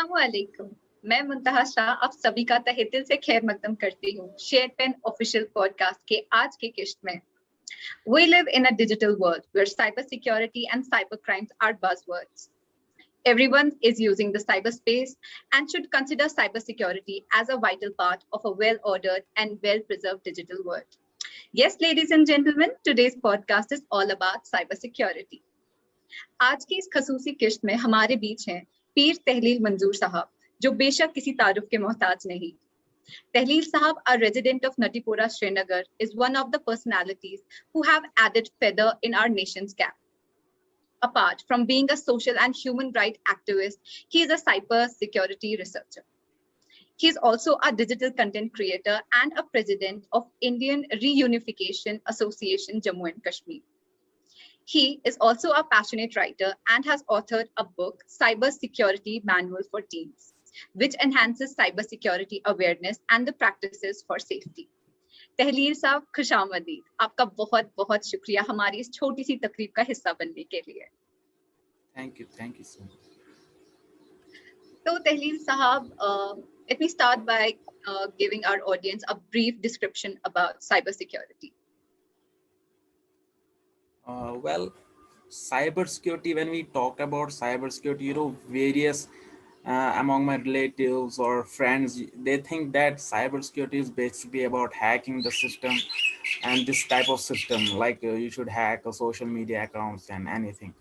अस्सलामुअलैकुम। मैं मुंतहा शाह आप सभी का तहे दिल से खैर मकदम करती हूँ शेयर पेन ऑफिशियल पॉडकास्ट के आज की किस्त में। We live in a digital world where cybersecurity and cybercrimes are buzzwords. Everyone is using the cyberspace and should consider cybersecurity as a vital part of a well-ordered and well-preserved digital world. Yes, ladies and gentlemen, today's podcast is all about cybersecurity. आज की इस खसूसी किश्त में हमारे बीच हैं पीर तहलील मंजूर साहब, जो बेशक किसी तारुफ के मोहताज नहीं। तहलील साहब, a resident of Natipura, Srinagar, is one of the personalities who have added feather in our nation's cap. Apart from being a social and human rights activist, he is a cyber security researcher. He is also a digital content creator and a president of Indian Reunification Association, Jammu and Kashmir. He is also a passionate writer and has authored a book, Cyber Security Manual for Teens, which enhances cybersecurity awareness and the practices for safety. तहलील साहब, खुशामदीद। आपका बहुत बहुत शुक्रिया हमारी इस छोटी सी तकरीब का हिस्सा बनने के लिए। Thank you so much. तो तहलील साहब, let me start by giving our audience a brief description about cybersecurity. Well, cybersecurity, when we talk about cybersecurity, various among my relatives or friends, they think that cybersecurity is basically about hacking the system and this type of system, like you should hack a social media accounts and anything.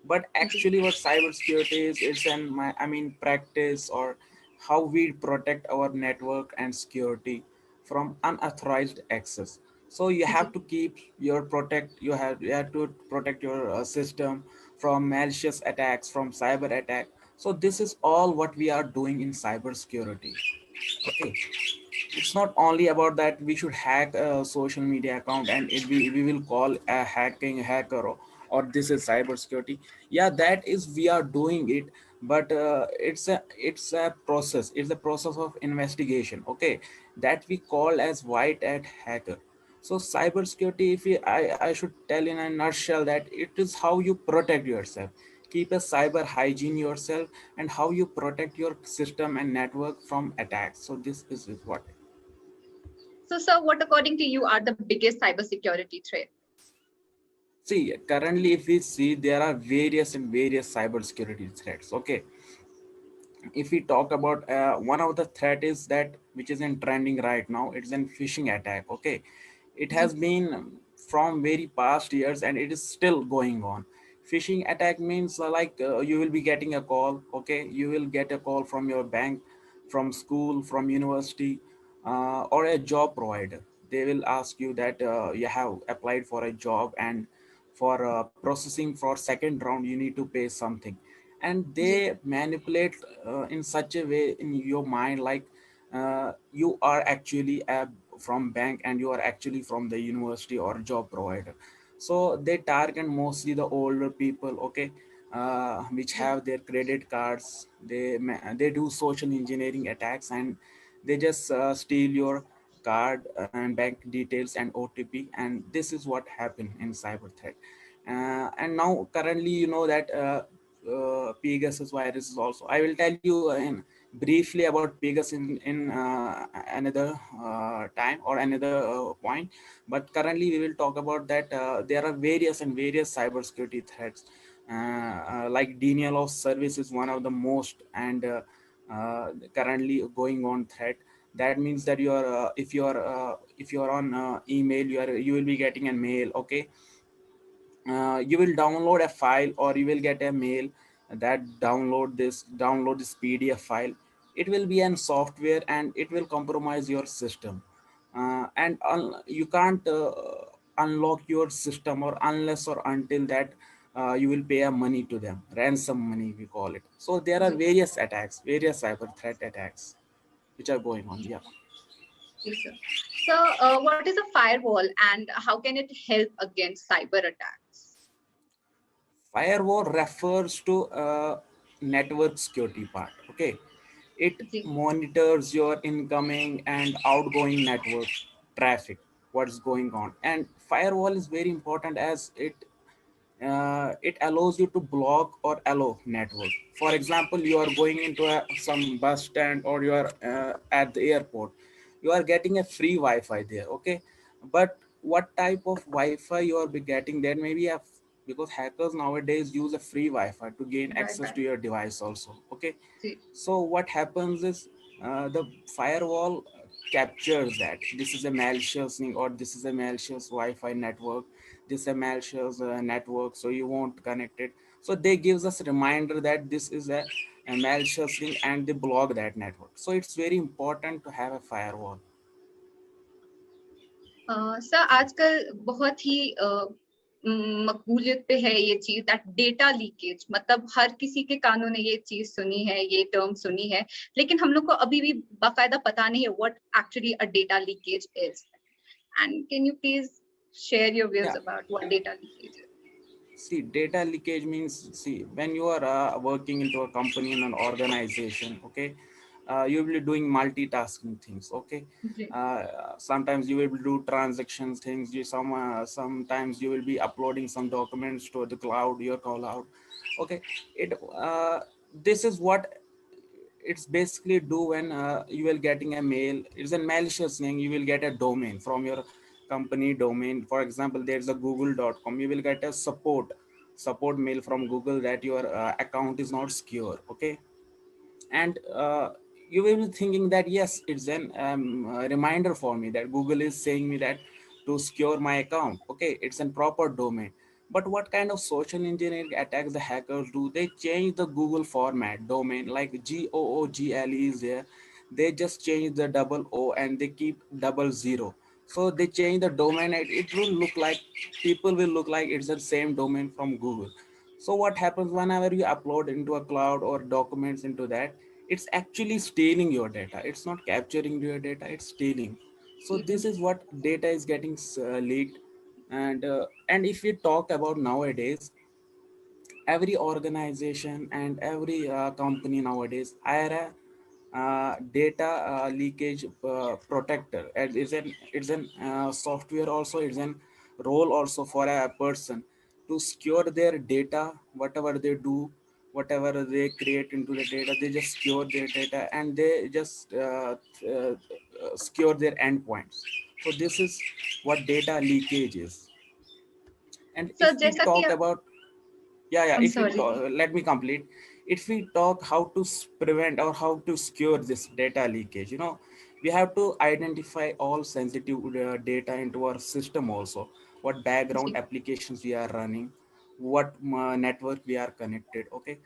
But actually, what cybersecurity is, it's practice or how we protect our network and security from unauthorized access. So you have to keep your protect you have to protect your system from malicious attacks, from cyber attack. So this is all what we are doing in cybersecurity. Okay, it's not only about that we should hack a social media account and we will call a hacking hacker, or this is cybersecurity. Yeah, that is we are doing it, but it's a process. It's a process of investigation, okay, that we call as white hat hacker. So cybersecurity, if I should tell in a nutshell, that it is how you protect yourself, keep a cyber hygiene yourself, and how you protect your system and network from attacks. So this is what. So, sir, what according to you are the biggest cybersecurity threat? See, currently, if we see, there are various cybersecurity threats. Okay, if we talk about one of the threat is that which is in trending right now, it's in phishing attack. Okay, it has been from very past years and it is still going on. Phishing attack means you will be getting a call. Okay, you will get a call from your bank, from school, from university, or a job provider. They will ask you that you have applied for a job, and for processing for second round you need to pay something, and जी, they manipulate in such a way in your mind, like you are actually from bank and you are actually from the university or job provider. So they target mostly the older people, okay, which जी, have their credit cards. They do social engineering attacks, and they just steal your card and bank details and OTP, and this is what happened in cyber threat. And now currently, that Pegasus virus is also. I will tell you briefly about Pegasus in another time or another point. But currently, we will talk about that there are various cybersecurity threats. Like denial of service is one of the most and currently going on threat. That means that you are if you are on email, you will be getting a mail. Okay, you will download a file or you will get a mail that download this PDF file. It will be an software and it will compromise your system, and you can't unlock your system or unless or until that you will pay a money to them, ransom money we call it. So there are जी, various attacks, various cyber threat attacks which are going on. Yeah. जी, sir. So, what is a firewall and how can it help against cyber attacks? Firewall refers to network security part. Okay, it जी, monitors your incoming and outgoing network traffic, what's going on. And firewall is very important as it allows you to block or allow network. For example, you are going into some bus stand, or you are at the airport. You are getting a free Wi-Fi there, okay? But what type of Wi-Fi you are be getting there? Maybe because hackers nowadays use a free Wi-Fi to gain access Wi-Fi. to your device also, okay? जी. So what happens is the firewall captures that this is a malicious thing, or this is a malicious Wi-Fi network, this is a malicious network, so you won't connect it. So they gives us a reminder that this is a malicious thing, and they block that network. So it's very important to have a firewall. Sir आजकल बहुत ही मकबूलियत पे है ये चीज, that data leakage, मतलब हर किसी के कानों ने ये चीज सुनी है, ये टर्म सुनी है, लेकिन हम लोग को अभी भी बाकायदा पता नहीं है what actually a data leakage is. And can you please share your Yeah. Views about what data leakage is? See, data leakage means, see, when you are working into a company in an organization, okay, you will be doing multitasking things, okay. जी. Sometimes you will do transactions things. Sometimes you will be uploading some documents to the cloud, your cloud, okay. It This is what it's basically do when you will getting a mail. It's a malicious thing. You will get a domain from your company domain. For example, there's a google.com. You will get a support mail from Google that your account is not secure, okay. And you will be thinking that yes, it's an a reminder for me that Google is saying me that to secure my account, okay, it's a proper domain. But what kind of social engineering attacks the hackers do? They change the Google format domain, like google is there. They just change the double o and they keep double zero. So they change the domain, and it will look like, people will look like it's the same domain from Google. So what happens whenever you upload into a cloud or documents into that, it's actually stealing your data. It's not capturing your data, it's stealing. So this is what data is getting leaked. And if we talk about nowadays, every organization and every company nowadays hire a data leakage protector. And it's an software also, it's an role also for a person to secure their data. Whatever they do, whatever they create into the data, they just secure their data, and they just secure their endpoints. So this is what data leakage is. And sir if we जैसा कि talk about, yeah, I'm if we sorry. let me complete. If we talk how to prevent or how to secure this data leakage, we have to identify all sensitive data into our system also. What background जी. applications we are running, what network we are connected, okay.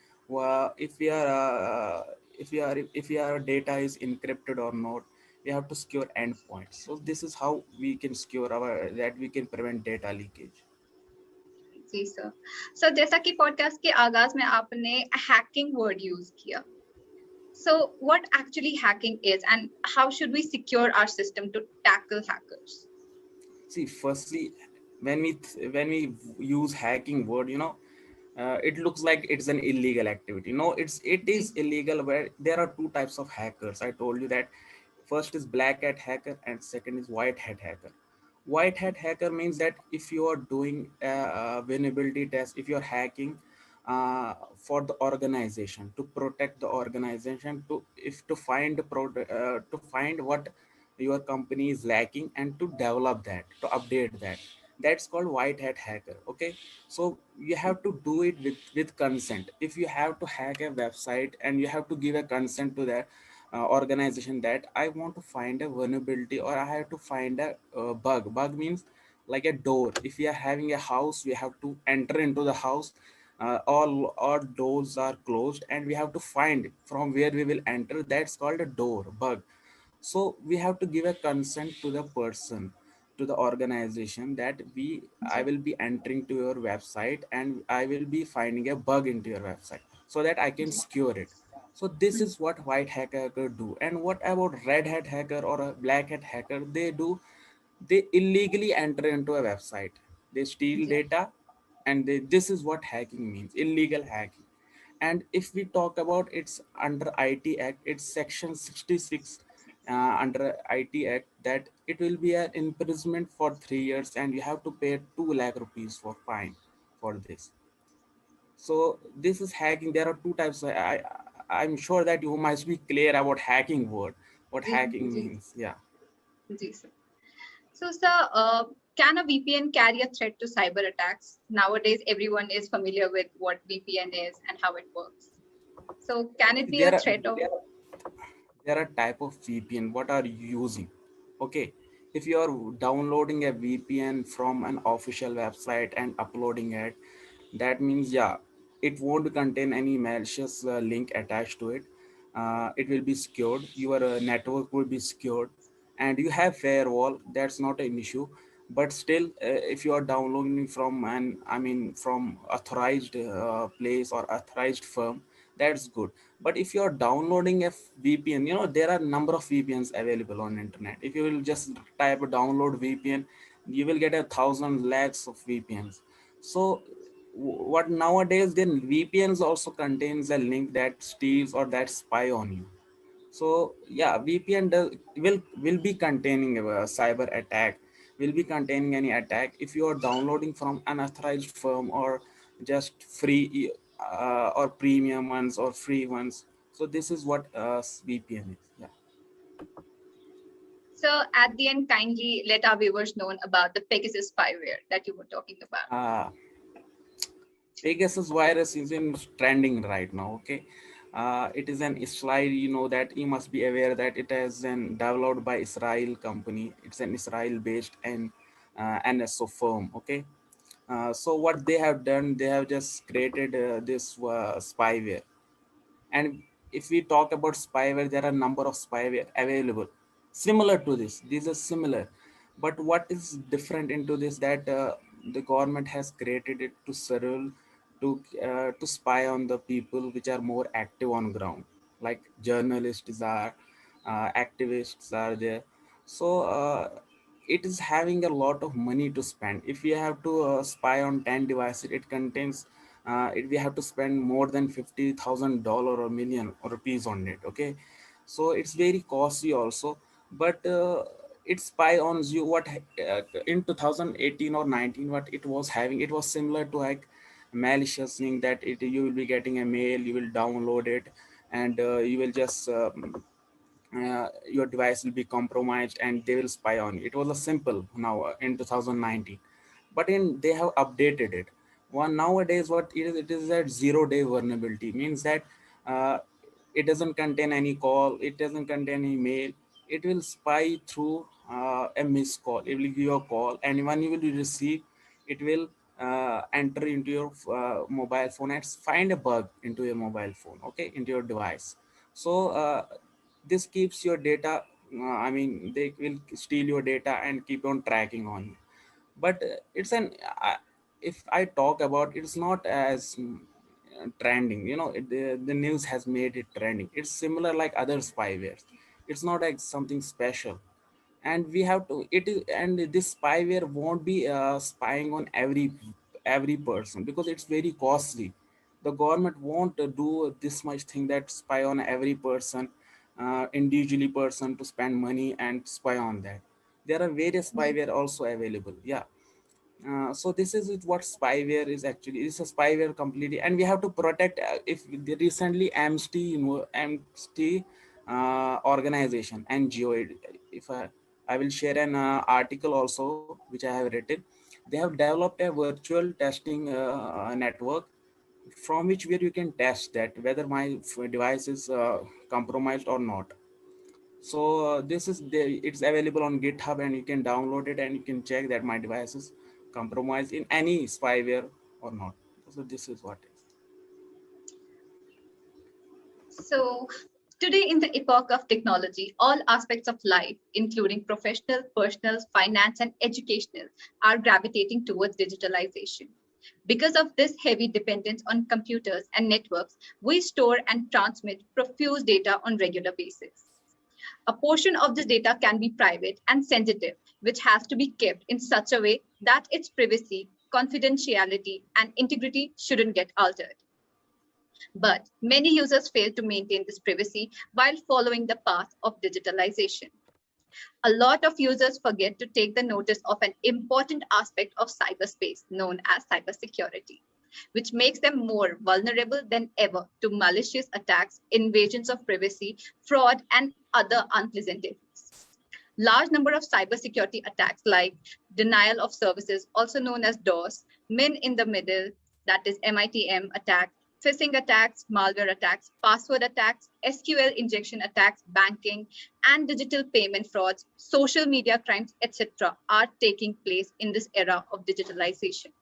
If we are if our data is encrypted or not, we have to secure endpoints. So this is how we can secure our, that we can prevent data leakage. जी sir. Sir जैसा कि podcast के आगाज में आपने hacking word use किया, so what actually hacking is and how should we secure our system to tackle hackers? See, firstly, when we use hacking word, it looks like it's an illegal activity. No, it is जी. illegal. Where there are two types of hackers. I told you that first is black hat hacker and second is white hat hacker. White hat hacker means that if you are doing a vulnerability test, if you are hacking for the organization, to protect the organization, to find what your company is lacking and to develop that, to update that, that's called white hat hacker, okay. So you have to do it with consent. If you have to hack a website and you have to give a consent to that organization, that I want to find a vulnerability or I have to find a bug means like a door. If we are having a house, we have to enter into the house, all doors are closed and we have to find from where we will enter, that's called a door bug. So we have to give a consent to the person, to the organization, that I जी. will be entering to your website and I will be finding a bug into your website so that I can जी. secure it. So this is what white hacker do. And what about red hat hacker or a black hat hacker? They do, they illegally enter into a website, they steal जी. data, and this is what hacking means, illegal hacking. And if we talk about, it's under IT Act, it's section 66 under IT Act, that it will be an imprisonment for 3 years and you have to pay 2 lakh rupees for fine. for this. So this is hacking. There are two types. I'm sure that you must be clear about hacking word, what जी hacking जी means. Yeah. जी sir. So, sir, can a VPN carry a threat to cyber attacks? Nowadays, everyone is familiar with what VPN is and how it works. So, can it be a There are threat of? there are type of VPN. What are you using? Okay, if you are downloading a VPN from an official website and uploading it, that means, yeah, it won't contain any malicious link attached to it. It will be secured, your network will be secured, and you have firewall. That's not an issue. But still, if you are downloading from an, I mean, from authorized place or authorized firm, that's good. But if you are downloading a VPN, there are number of VPNs available on internet. If you will just type download VPN, you will get 1,000 lakhs of VPNs. So what nowadays, then VPNs also contains a link that steals or that spy on you. So yeah, VPN will be containing a cyber attack, will be containing any attack if you are downloading from unauthorized firm or just free or premium ones or free ones. So this is what VPN is. Yeah. So, at the end, kindly let our viewers know about the Pegasus spyware that you were talking about. Uh, Pegasus virus is in trending right now. Okay, it is an Israel. You know that you must be aware that it has been developed by Israel company. It's an Israel-based and NSO firm. Okay, so what they have done, they have just created this spyware. And if we talk about spyware, there are number of spyware available similar to this. These are similar, but what is different into this, that the government has created it to serve, to spy on the people which are more active on ground, like journalists are, activists are there. So it is having a lot of money to spend. If we have to spy on 10 devices, it contains we have to spend more than $50,000 or million or rupees on it. Okay, so it's very costly also. But it spy on you. What in 2018 or 19, what it was having, it was similar to like malicious thing, that you will be getting a mail, you will download it, and you will just your device will be compromised and they will spy on you. It was a simple now in 2019. But in they have updated it. One nowadays, what it is that 0 day vulnerability means that uh, it doesn't contain any call, it doesn't contain any mail. It will spy through a missed call. It will give you a call, and when you will receive, it will enter into your mobile phone and find a bug into your mobile phone, okay, into your device. So this keeps your data. I mean, they will steal your data and keep on tracking on you. But it's an if I talk about, it's not as trending. The news has made it trending. It's similar like other spywares. It's not like something special. And we have to it is and this spyware won't be spying on every person, because it's very costly. The government won't do this much thing, that spy on every person, individually person, to spend money and spy on that. There are various spyware also available. Yeah. So this is what spyware is actually. It's a spyware completely, and we have to protect. If the recently Amnesty, Amnesty organization, NGO. If I will share an article also which I have written. They have developed a virtual testing network, from which where you can test that whether my device is compromised or not. So this is it's available on GitHub, and you can download it and you can check that my device is compromised in any spyware or not. So this is what is. So, today in the epoch of technology, all aspects of life, including professional, personal, finance, and educational, are gravitating towards digitalization. Because of this heavy dependence on computers and networks, we store and transmit profuse data on regular basis. A portion of this data can be private and sensitive, which has to be kept in such a way that its privacy, confidentiality, and integrity shouldn't get altered. But many users fail to maintain this privacy while following the path of digitalization. A lot of users forget to take the notice of an important aspect of cyberspace known as cybersecurity, which makes them more vulnerable than ever to malicious attacks, invasions of privacy, fraud, and other unpleasant events. Large number of cybersecurity attacks like denial of services, also known as DOS, min in the middle, that is MITM attack, phishing attacks, malware attacks, password attacks, SQL injection attacks, banking, and digital payment frauds, social media crimes, etc., are taking place in this era of digitalization.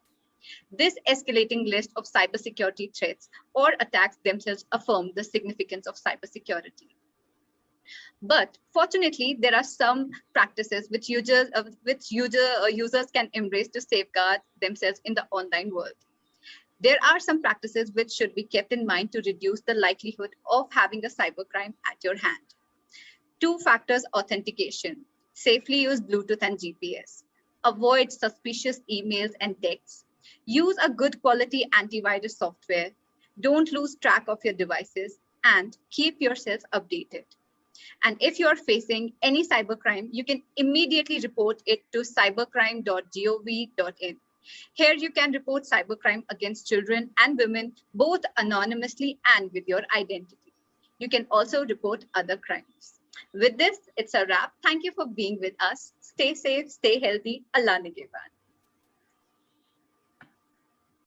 This escalating list of cybersecurity threats or attacks themselves affirm the significance of cybersecurity. But fortunately, there are some practices which users can embrace to safeguard themselves in the online world. There are some practices which should be kept in mind to reduce the likelihood of having a cybercrime at your hand. Two factors authentication. Safely use Bluetooth and GPS. Avoid suspicious emails and texts. Use a good quality antivirus software. Don't lose track of your devices and keep yourself updated. And if you're facing any cybercrime, you can immediately report it to cybercrime.gov.in. Here you can report cybercrime against children and women, both anonymously and with your identity. You can also report other crimes. With this, it's a wrap. Thank you for being with us. Stay safe, stay healthy. Allah Nigeban.